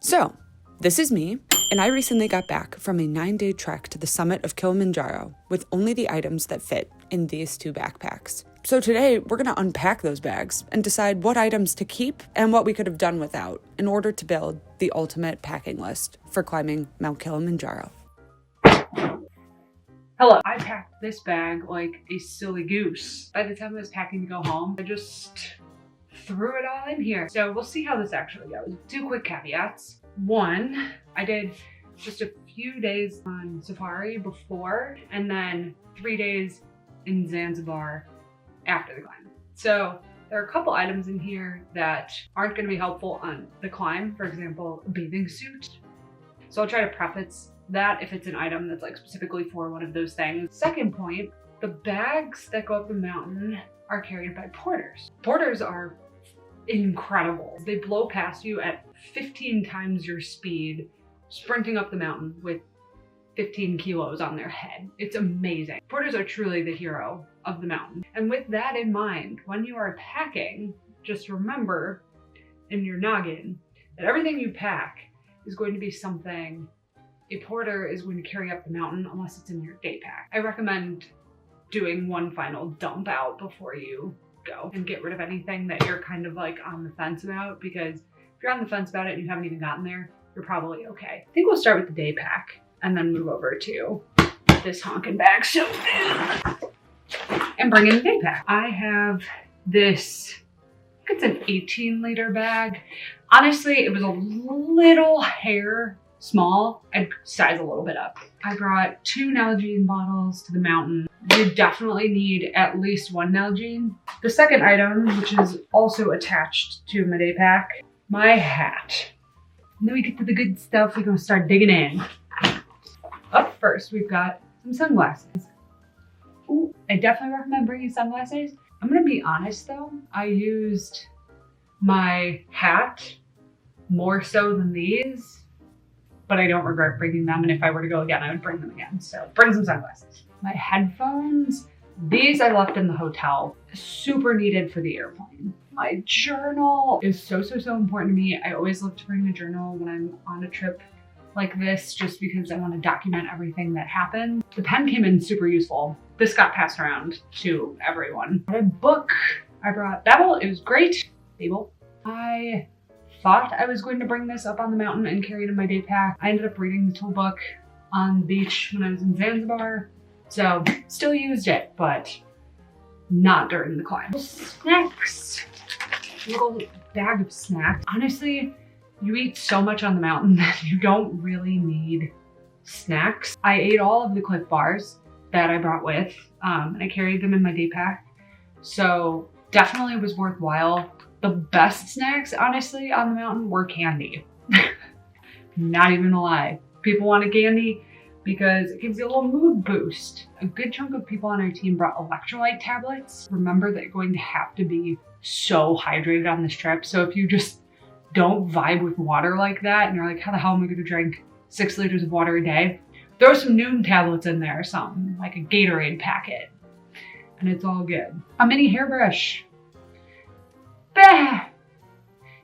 So, this is me, and I recently got back from a 9-day trek to the summit of Kilimanjaro with only the items that fit in these 2 backpacks. So today, we're gonna unpack those bags and decide what items to keep and what we could have done without in order to build the ultimate packing list for climbing Mount Kilimanjaro. Hello. I packed this bag like a silly goose. By the time I was packing to go home, I just threw it all in here. So we'll see how this actually goes. 2 quick caveats. 1, I did just a few days on safari before, and then 3 days in Zanzibar after the climb. So there are a couple items in here that aren't going to be helpful on the climb. For example, a bathing suit. So I'll try to preface that if it's an item that's like specifically for one of those things. Second point, the bags that go up the mountain are carried by porters. Porters are incredible. They blow past you at 15 times your speed, sprinting up the mountain with 15 kilos on their head. It's amazing. Porters are truly the hero of the mountain. And with that in mind, when you are packing, just remember in your noggin that everything you pack is going to be something a porter is going to carry up the mountain unless it's in your day pack. I recommend doing one final dump out before you go and get rid of anything that you're kind of like on the fence about, because if you're on the fence about it and you haven't even gotten there, you're probably okay. I think we'll start with the day pack and then move over to this honking bag and bring in the day pack. I have this, I think it's an 18-liter bag. Honestly, it was a little hair small. I'd size a little bit up. I brought 2 Nalgene bottles to the mountain. You definitely need at least 1 Nalgene. The second item, which is also attached to my day pack, my hat. And then we get to the good stuff. We're gonna start digging in. Up first, we've got some sunglasses. Ooh, I definitely recommend bringing sunglasses. I'm gonna be honest though, I used my hat more so than these, but I don't regret bringing them. And if I were to go again, I would bring them again. So bring some sunglasses. My headphones, these I left in the hotel. Super needed for the airplane. My journal is so important to me. I always love to bring a journal when I'm on a trip like this, just because I want to document everything that happened. The pen came in super useful. This got passed around to everyone. A book, I brought Babel. It was great. Babel. I thought I was going to bring this up on the mountain and carry it in my day pack. I ended up reading the tool book on the beach when I was in Zanzibar. So still used it, but not during the climb. Snacks. Little bag of snacks. Honestly, you eat so much on the mountain that you don't really need snacks. I ate all of the Cliff Bars that I brought with, and I carried them in my day pack. So definitely was worthwhile. The best snacks, honestly, on the mountain were candy. Not even a lie. People wanted candy because it gives you a little mood boost. A good chunk of people on our team brought electrolyte tablets. Remember that you're going to have to be so hydrated on this trip. So if you just don't vibe with water like that and you're like, how the hell am I gonna drink 6 liters of water a day? Throw some Noon tablets in there or something, like a Gatorade packet, and it's all good. A mini hairbrush. Bah!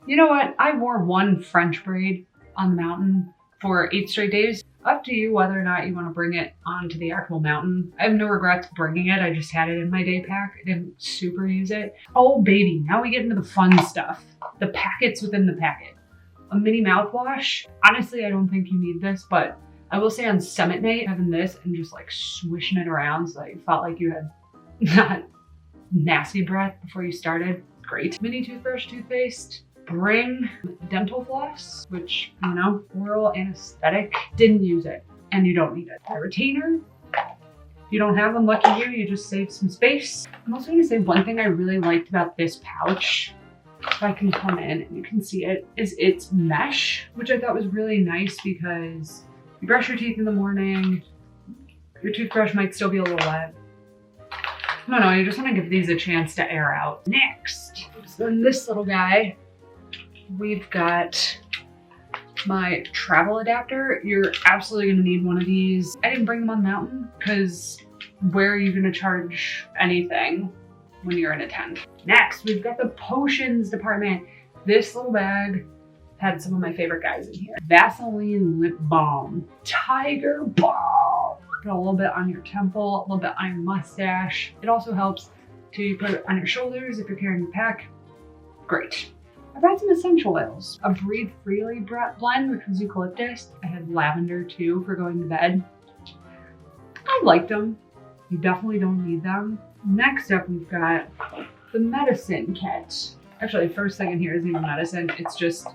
You know what? I wore 1 French braid on the mountain for 8 straight days. Up to you whether or not you want to bring it onto the actual mountain. I have no regrets bringing it. I just had it in my day pack. I didn't super use it. Oh baby, now we get into the fun stuff. The packets within the packet. A mini mouthwash. Honestly, I don't think you need this, but I will say on summit night, having this and just like swishing it around so that you felt like you had not nasty breath before you started. Great. Mini toothbrush, toothpaste. Bring dental floss, which, you know, oral anesthetic. Didn't use it, and you don't need it. A retainer. If you don't have them, lucky you, you just save some space. I'm also gonna say one thing I really liked about this pouch, if I can come in and you can see it, is its mesh, which I thought was really nice because you brush your teeth in the morning, your toothbrush might still be a little wet. No, you just want to give these a chance to air out. Next, so in this little guy, we've got my travel adapter. You're absolutely gonna need one of these. I didn't bring them on the mountain because where are you gonna charge anything when you're in a tent? Next, we've got the potions department. This little bag Had some of my favorite guys in here. Vaseline lip balm, Tiger Balm. Put a little bit on your temple, a little bit on your mustache. It also helps to put it on your shoulders if you're carrying a pack. Great. I brought some essential oils. A Breathe Freely blend, which was eucalyptus. I had lavender too for going to bed. I liked them. You definitely don't need them. Next up, we've got the medicine kit. Actually, the first thing in here isn't even medicine. It's just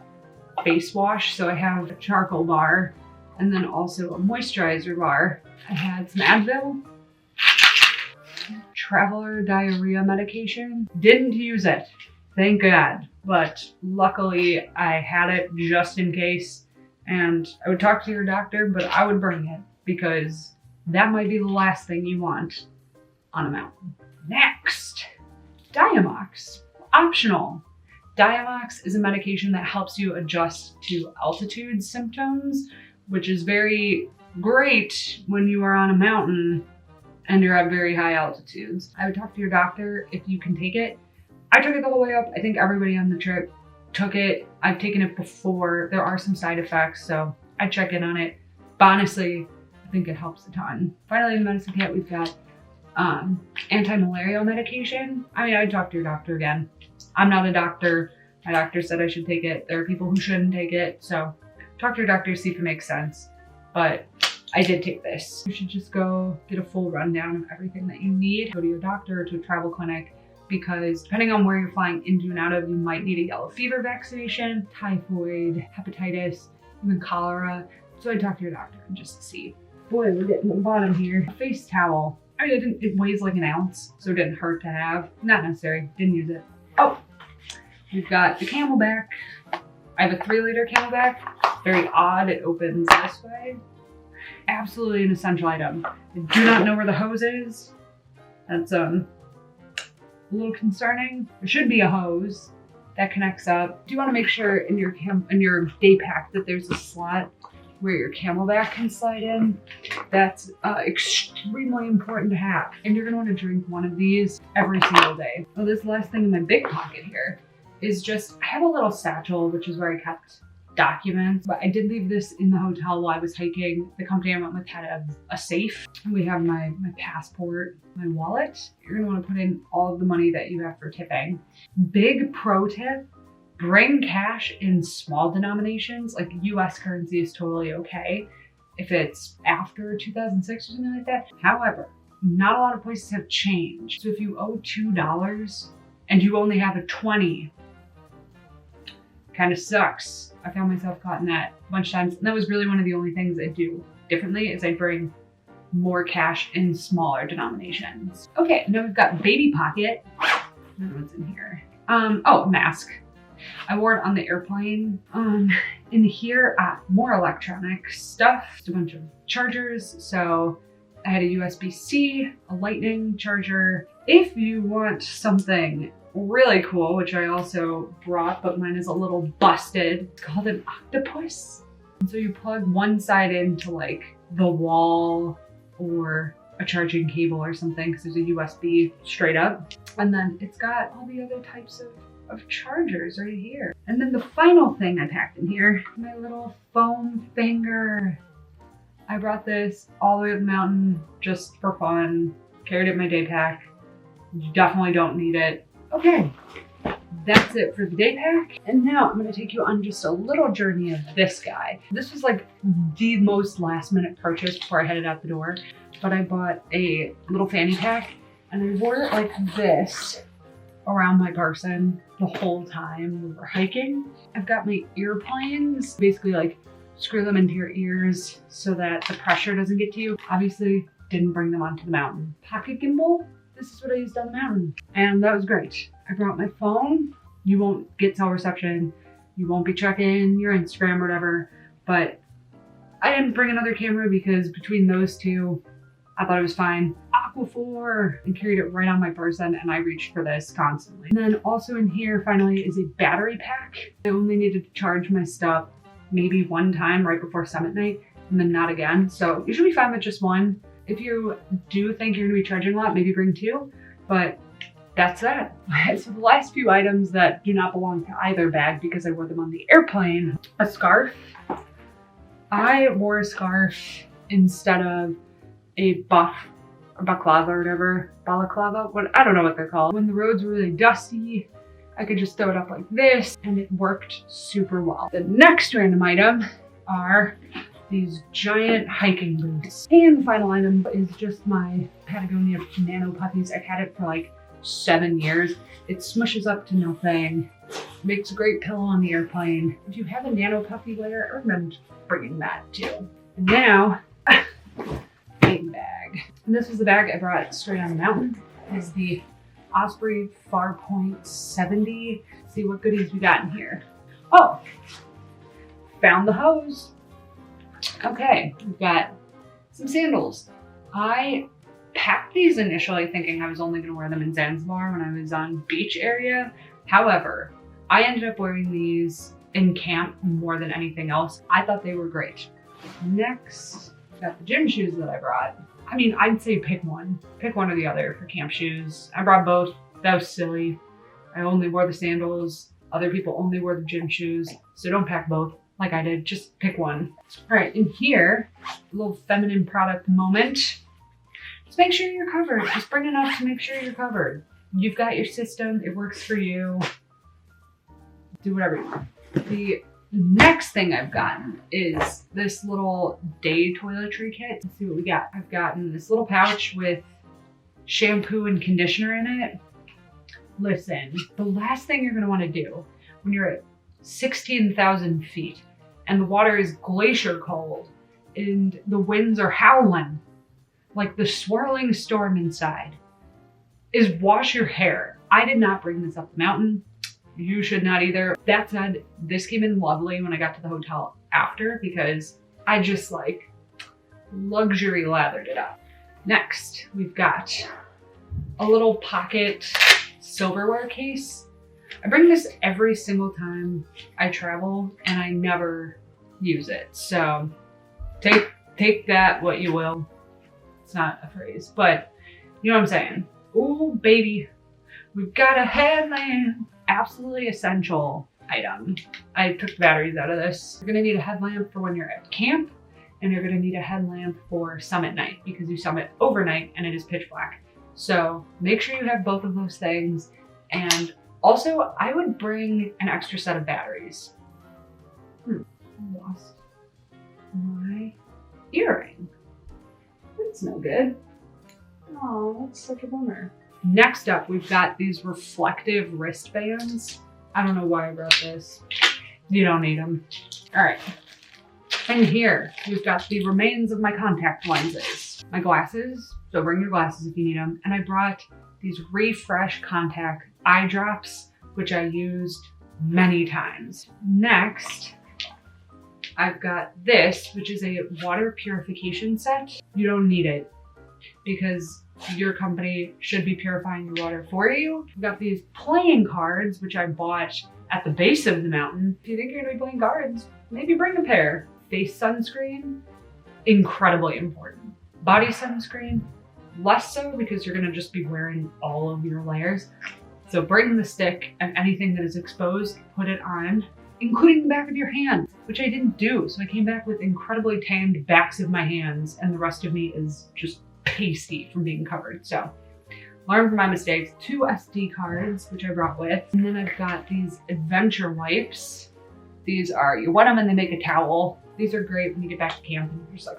face wash. So I have a charcoal bar and then also a moisturizer bar. I had some Advil, traveler diarrhea medication. Didn't use it, thank God. But luckily I had it just in case. And I would talk to your doctor, but I would bring it because that might be the last thing you want on a mountain. Next, Diamox, optional. Diamox is a medication that helps you adjust to altitude symptoms, which is very great when you are on a mountain and you're at very high altitudes. I would talk to your doctor if you can take it. I took it the whole way up. I think everybody on the trip took it. I've taken it before. There are some side effects, so I check in on it. But honestly, I think it helps a ton. Finally, in the medicine kit, we've got anti-malarial medication. I mean, I'd talk to your doctor again. I'm not a doctor. My doctor said I should take it. There are people who shouldn't take it. So talk to your doctor, see if it makes sense. But I did take this. You should just go get a full rundown of everything that you need. Go to your doctor or to a travel clinic, because depending on where you're flying into and out of, you might need a yellow fever vaccination, typhoid, hepatitis, even cholera. So I'd talk to your doctor and just see. Boy, we're getting to the bottom here. A face towel. I mean, it weighs like an ounce, so it didn't hurt to have. Not necessary, didn't use it. Oh, we've got the Camelback. I have a 3-liter Camelback. Very odd, it opens this way. Absolutely an essential item. I do not know where the hose is. That's a little concerning. There should be a hose that connects up. Do you want to make sure in your day pack that there's a slot where your Camelback can slide in? That's extremely important to have. And you're gonna want to drink one of these every single day. Oh, this last thing in my big pocket here is just, I have a little satchel, which is where I kept documents, but I did leave this in the hotel while I was hiking. The company I went with had a safe. We have my passport, my wallet. You're gonna want to put in all of the money that you have for tipping. Big pro tip, bring cash in small denominations. Like US currency is totally okay if it's after 2006 or something like that. However, not a lot of places have changed. So if you owe $2 and you only have a 20, kind of sucks. I found myself caught in that a bunch of times. And that was really one of the only things I do differently is I bring more cash in smaller denominations. Okay, now we've got baby pocket. I don't know what's in here. Oh, mask. I wore it on the airplane. In here, more electronic stuff. Just a bunch of chargers. So I had a USB-C, a lightning charger. If you want something really cool, which I also brought, but mine is a little busted. It's called an octopus. And so you plug one side into like the wall or a charging cable or something, because there's a USB straight up. And then it's got all the other types of chargers right here. And then the final thing I packed in here, my little foam finger. I brought this all the way up the mountain just for fun. Carried it in my day pack. You definitely don't need it. Okay, that's it for the day pack. And now I'm gonna take you on just a little journey of this guy. This was like the most last minute purchase before I headed out the door. But I bought a little fanny pack and I wore it like this around my person the whole time we were hiking. I've got my earplanes, basically like screw them into your ears so that the pressure doesn't get to you. Obviously didn't bring them onto the mountain. Pocket gimbal, this is what I used on the mountain. And that was great. I brought my phone. You won't get cell reception. You won't be checking your Instagram or whatever, but I didn't bring another camera because between those two, I thought it was fine. Aquaphor, and carried it right on my person, and I reached for this constantly. And then also in here finally is a battery pack. I only needed to charge my stuff maybe one time right before summit night and then not again. So you should be fine with just one. If you do think you're gonna be charging a lot, maybe bring two, but that's that. So the last few items that do not belong to either bag because I wore them on the airplane. A scarf. I wore a scarf instead of a baklava or whatever. Balaclava? I don't know what they're called. When the roads were really dusty, I could just throw it up like this and it worked super well. The next random item are these giant hiking boots. And the final item is just my Patagonia Nano Puppies. I've had it for like 7 years. It smushes up to nothing. Makes a great pillow on the airplane. If you have a Nano Puppy layer, I recommend bringing that too. And now, big bag. And this was the bag I brought straight on the mountain. This is the Osprey Farpoint 70. Let's see what goodies we got in here. Oh, found the hose. Okay, we've got some sandals. I packed these initially thinking I was only going to wear them in Zanzibar when I was on beach area. However, I ended up wearing these in camp more than anything else. I thought they were great. Next, got the gym shoes that I brought. I mean, I'd say pick one. Pick one or the other for camp shoes. I brought both. That was silly. I only wore the sandals. Other people only wore the gym shoes. So don't pack both like I did. Just pick one. All right, in here, a little feminine product moment. Just make sure you're covered. Just bring enough to make sure you're covered. You've got your system. It works for you. Do whatever you want. The next thing I've gotten is this little day toiletry kit. Let's see what we got. I've gotten this little pouch with shampoo and conditioner in it. Listen, the last thing you're gonna wanna do when you're at 16,000 feet and the water is glacier cold and the winds are howling, like the swirling storm inside, is wash your hair. I did not bring this up the mountain. You should not either. That said, this came in lovely when I got to the hotel after because I just like luxury lathered it up. Next, we've got a little pocket silverware case. I bring this every single time I travel and I never use it. So take that what you will. It's not a phrase, but you know what I'm saying. Ooh, baby, we've got a headlamp. Absolutely essential item. I took the batteries out of this. You're gonna need a headlamp for when you're at camp, and you're gonna need a headlamp for summit night because you summit overnight and it is pitch black. So make sure you have both of those things. And also, I would bring an extra set of batteries. I lost my earring. That's no good. Oh, that's such a bummer. Next up, we've got these reflective wristbands. I don't know why I brought this. You don't need them. All right. And here, we've got the remains of my contact lenses. My glasses, so bring your glasses if you need them. And I brought these Refresh contact eye drops, which I used many times. Next, I've got this, which is a water purification set. You don't need it because your company should be purifying your water for you. I've got these playing cards, which I bought at the base of the mountain. If you think you're gonna be playing cards, maybe bring a pair. Face sunscreen, incredibly important. Body sunscreen, less so because you're gonna just be wearing all of your layers. So bring the stick and anything that is exposed, put it on, including the back of your hand, which I didn't do. So I came back with incredibly tanned backs of my hands and the rest of me is just pasty from being covered. So learn from my mistakes. 2 SD cards, which I brought with. And then I've got these adventure wipes. These are, you wet them and they make a towel. These are great when you get back to camp and just like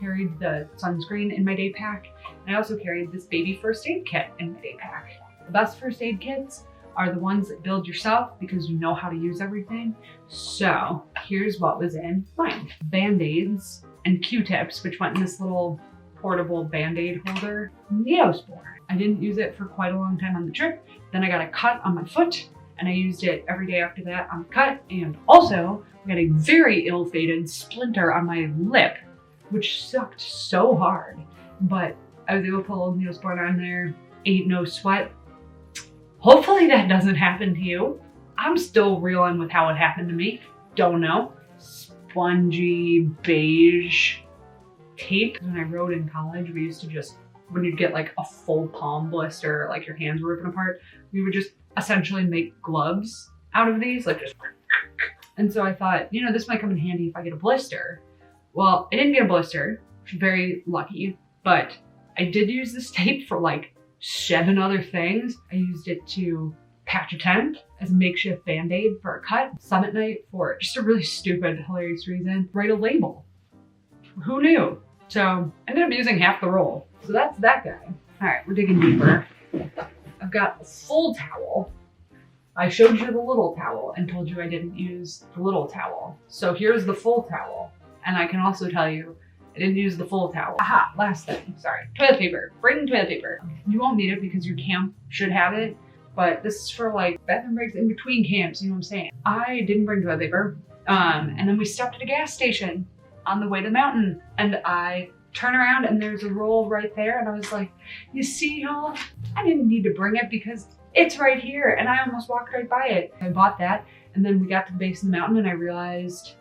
carried the sunscreen in my day pack. And I also carried this baby first aid kit in my day pack. The best first aid kits are the ones that build yourself because you know how to use everything. So here's what was in mine. Band-Aids and Q-tips, which went in this little portable Band-Aid holder. Neosporin. I didn't use it for quite a long time on the trip. Then I got a cut on my foot and I used it every day after that on the cut. And also I got a very ill-fated splinter on my lip, which sucked so hard. But I was able to put a little Neosporin on there. Ain't no sweat. Hopefully that doesn't happen to you. I'm still reeling with how it happened to me. Don't know. Spongy beige tape. When I rode in college, we used to just when you'd get like a full palm blister, like your hands were ripping apart, we would just essentially make gloves out of these, like just. And so I thought, you know, this might come in handy if I get a blister. Well, I didn't get a blister, which is very lucky, but I did use this tape for like 7 other things. I used it to patch a tent as a makeshift band-aid for a cut, summit night for just a really stupid, hilarious reason, write a label. Who knew? So I ended up using half the roll. So that's that guy. All right, we're digging deeper. I've got a full towel. I showed you the little towel and told you I didn't use the little towel. So here's the full towel. And I can also tell you I didn't use the full towel. Aha, last thing, sorry. Toilet paper, bring toilet paper. You won't need it because your camp should have it, but this is for like bathroom breaks in between camps, you know what I'm saying? I didn't bring toilet paper. And then we stopped at a gas station on the way to the mountain and I turn around and there's a roll right there. And I was like, you see y'all, I didn't need to bring it because it's right here. And I almost walked right by it. I bought that. And then we got to the base of the mountain and I realized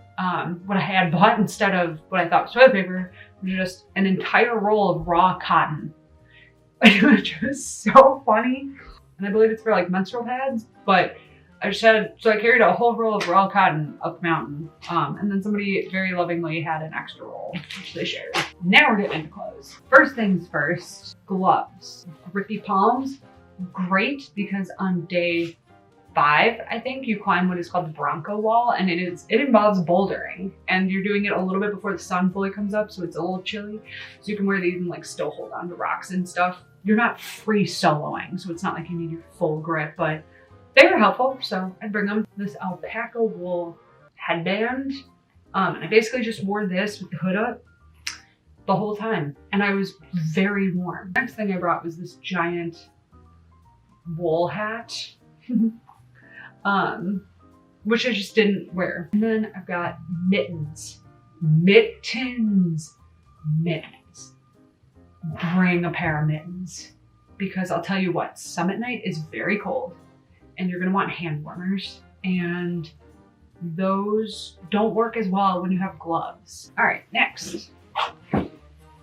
what I had bought instead of what I thought was toilet paper was just an entire roll of raw cotton. Which was so funny. And I believe it's for like menstrual pads, but I carried a whole roll of raw cotton up the mountain. And then somebody very lovingly had an extra roll, which they shared. Now we're getting into clothes. First things first, gloves. Grippy palms, great because on day 5, I think, you climb what is called the Bronco Wall, and it involves bouldering. And you're doing it a little bit before the sun fully comes up, so it's a little chilly. So you can wear these and like still hold on to rocks and stuff. You're not free soloing, so it's not like you need your full grip, but they were helpful, so I'd bring them. This alpaca wool headband, and I basically just wore this with the hood up the whole time, and I was very warm. Next thing I brought was this giant wool hat, which I just didn't wear. And then I've got mittens. Bring a pair of mittens, because I'll tell you what, summit night is very cold. And you're gonna want hand warmers, and those don't work as well when you have gloves. All right, next.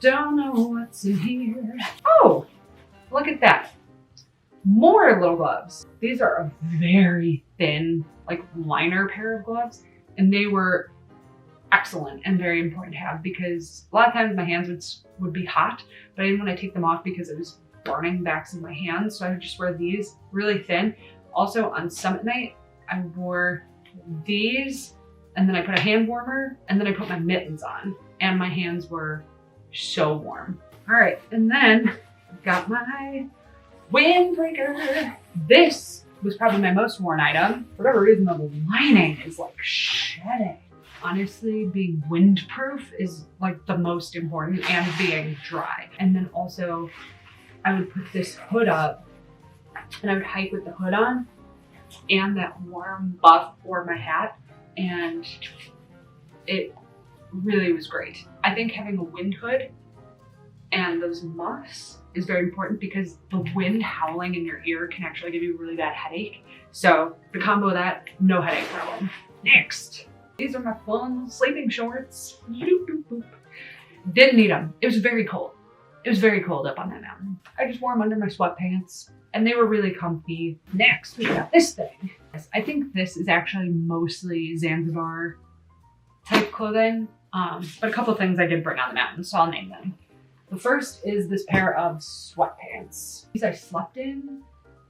Don't know what's in here. Oh, look at that. More little gloves. These are a very thin, like liner pair of gloves, and they were excellent and very important to have because a lot of times my hands would be hot, but I didn't want to take them off because it was burning the backs of my hands. So I would just wear these really thin. Also on summit night, I wore these and then I put a hand warmer and then I put my mittens on and my hands were so warm. All right, and then I've got my windbreaker. This was probably my most worn item. For whatever reason, the lining is like shedding. Honestly, being windproof is like the most important, and being dry. And then also I would put this hood up and I would hike with the hood on and that warm buff for my hat, and it really was great. I think having a wind hood and those muffs is very important because the wind howling in your ear can actually give you a really bad headache. So the combo of that, no headache problem. Next, these are my fun sleeping shorts. Didn't need them. It was very cold. It was very cold up on that mountain. I just wore them under my sweatpants and they were really comfy. Next, we got this thing. I think this is actually mostly Zanzibar type clothing, but a couple of things I did bring on the mountain, so I'll name them. The first is this pair of sweatpants. These I slept in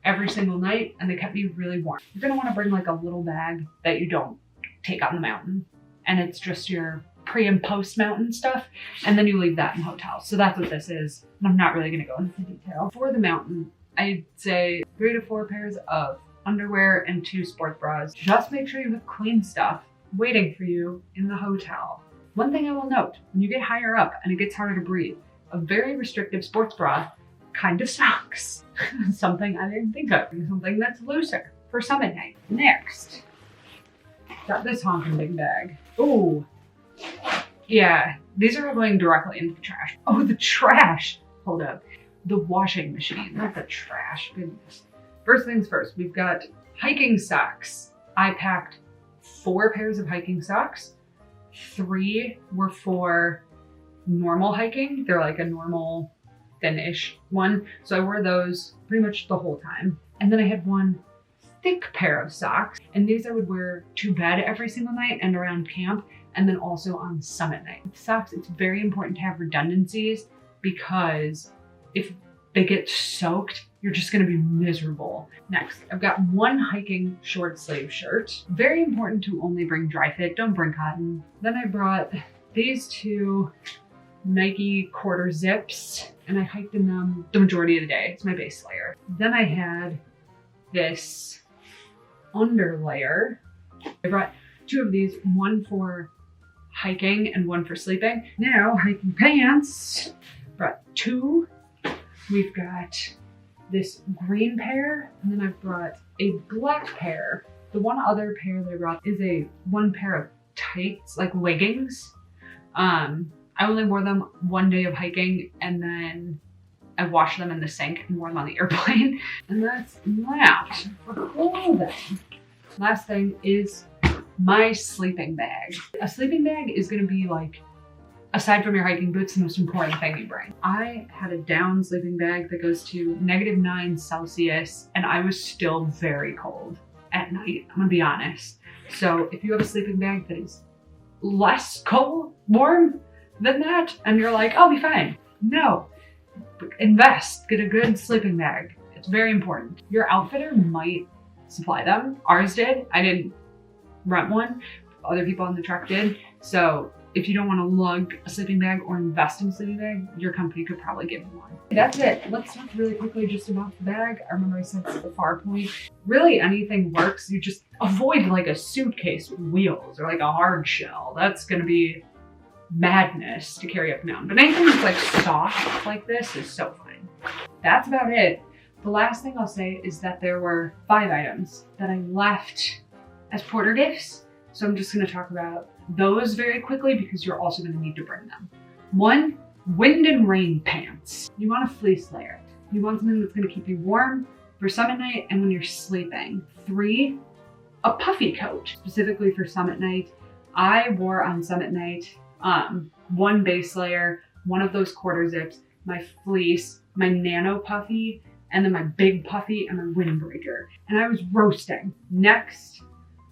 every single night and they kept me really warm. You're gonna wanna bring like a little bag that you don't take on the mountain, and it's just your pre and post mountain stuff, and then you leave that in hotels. So that's what this is, and I'm not really gonna go into detail. For the mountain, I'd say 3 to 4 pairs of underwear and 2 sports bras. Just make sure you have clean stuff waiting for you in the hotel. One thing I will note, when you get higher up and it gets harder to breathe, a very restrictive sports bra kind of sucks. Something I didn't think of. Something that's looser for summit night. Next, got this honking big bag. Ooh, yeah, these are going directly into the trash. Oh, the trash. Hold up. The washing machine, not the trash. Goodness. First things first, we've got hiking socks. I packed 4 pairs of hiking socks. 3 were for normal hiking. They're like a normal thin-ish one. So I wore those pretty much the whole time. And then I had one thick pair of socks. And these I would wear to bed every single night and around camp, and then also on summit night. With socks, it's very important to have redundancies because if they get soaked, you're just gonna be miserable. Next, I've got one hiking short sleeve shirt. Very important to only bring dry fit, don't bring cotton. Then I brought these two Nike quarter zips, and I hiked in them the majority of the day. It's my base layer. Then I had this under layer. I brought two of these, one for hiking and one for sleeping. Now, hiking pants, brought two. We've got this green pair, and then I've brought a black pair. The one other pair that I brought is one pair of tights, like leggings. I only wore them one day of hiking, and then I washed them in the sink and wore them on the airplane. And that's that for clothing. Last thing is my sleeping bag. A sleeping bag is gonna be like, aside from your hiking boots, the most important thing you bring. I had a down sleeping bag that goes to -9 Celsius, and I was still very cold at night, I'm gonna be honest. So if you have a sleeping bag that is less warm than that, and you're like, I'll be fine. No, invest, get a good sleeping bag. It's very important. Your outfitter might supply them. Ours did. I didn't rent one. Other people on the truck did. So if you don't want to lug a sleeping bag or invest in a sleeping bag, your company could probably give you one. That's it. Let's talk really quickly just about the bag. I remember I said it's the far point. Really anything works. You just avoid like a suitcase with wheels or like a hard shell. That's going to be madness to carry up and down. But anything that's like soft like this is so fine. That's about it. The last thing I'll say is that there were 5 items that I left as porter gifts. So I'm just going to talk about those very quickly because you're also going to need to bring them. 1, wind and rain pants. You want a fleece layer. You want something that's going to keep you warm for summit night and when you're sleeping. 3, a puffy coat, specifically for summit night. I wore on summit night 1 base layer, one of those quarter zips, my fleece, my nano puffy, and then my big puffy and my windbreaker. And I was roasting. Next,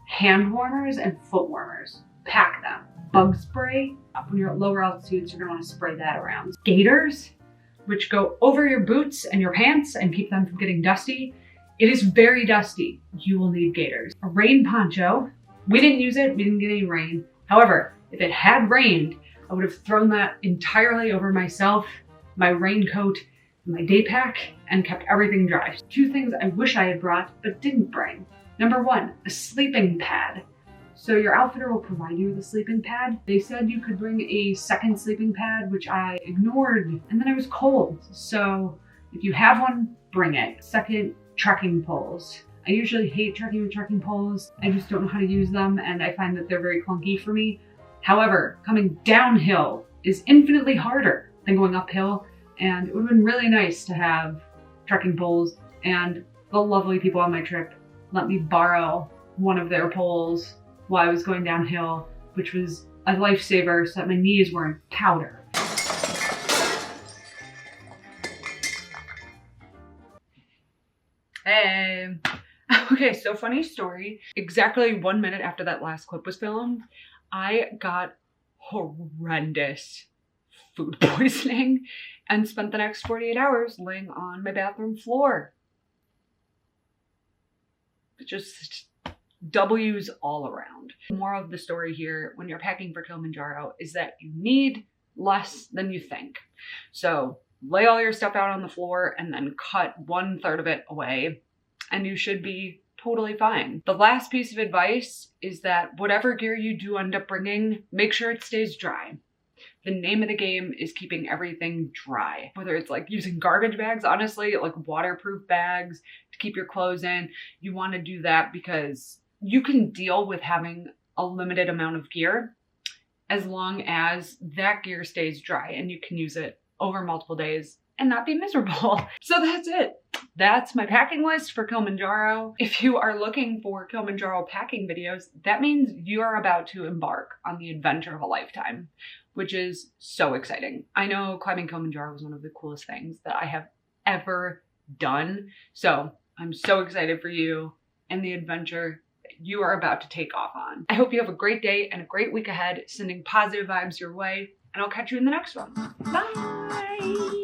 hand warmers and foot warmers. Pack them. Bug spray. When you're at lower altitudes, you're gonna wanna spray that around. Gaiters, which go over your boots and your pants and keep them from getting dusty. It is very dusty. You will need gaiters. A rain poncho. We didn't use it, we didn't get any rain. However, if it had rained, I would have thrown that entirely over myself, my raincoat, my day pack, and kept everything dry. 2 things I wish I had brought, but didn't bring. Number 1, a sleeping pad. So your outfitter will provide you with a sleeping pad. They said you could bring a second sleeping pad, which I ignored, and then I was cold. So if you have one, bring it. Second, trekking poles. I usually hate trekking with trekking poles. I just don't know how to use them, and I find that they're very clunky for me. However, coming downhill is infinitely harder than going uphill, and it would have been really nice to have trekking poles, and the lovely people on my trip let me borrow one of their poles while I was going downhill, which was a lifesaver so that my knees weren't powder. Hey. Okay, so funny story. Exactly 1 minute after that last clip was filmed, I got horrendous food poisoning and spent the next 48 hours laying on my bathroom floor. Just W's all around. The moral of the story here when you're packing for Kilimanjaro is that you need less than you think. So lay all your stuff out on the floor and then cut 1/3 of it away and you should be totally fine. The last piece of advice is that whatever gear you do end up bringing, make sure it stays dry. The name of the game is keeping everything dry. Whether it's like using garbage bags, honestly, like waterproof bags to keep your clothes in, you want to do that because you can deal with having a limited amount of gear as long as that gear stays dry and you can use it over multiple days and not be miserable. So that's it. that's my packing list for Kilimanjaro. If you are looking for Kilimanjaro packing videos, that means you are about to embark on the adventure of a lifetime, which is so exciting. I know climbing Kilimanjaro was one of the coolest things that I have ever done. So I'm so excited for you and the adventure that you are about to take off on. I hope you have a great day and a great week ahead, sending positive vibes your way, and I'll catch you in the next one. Bye.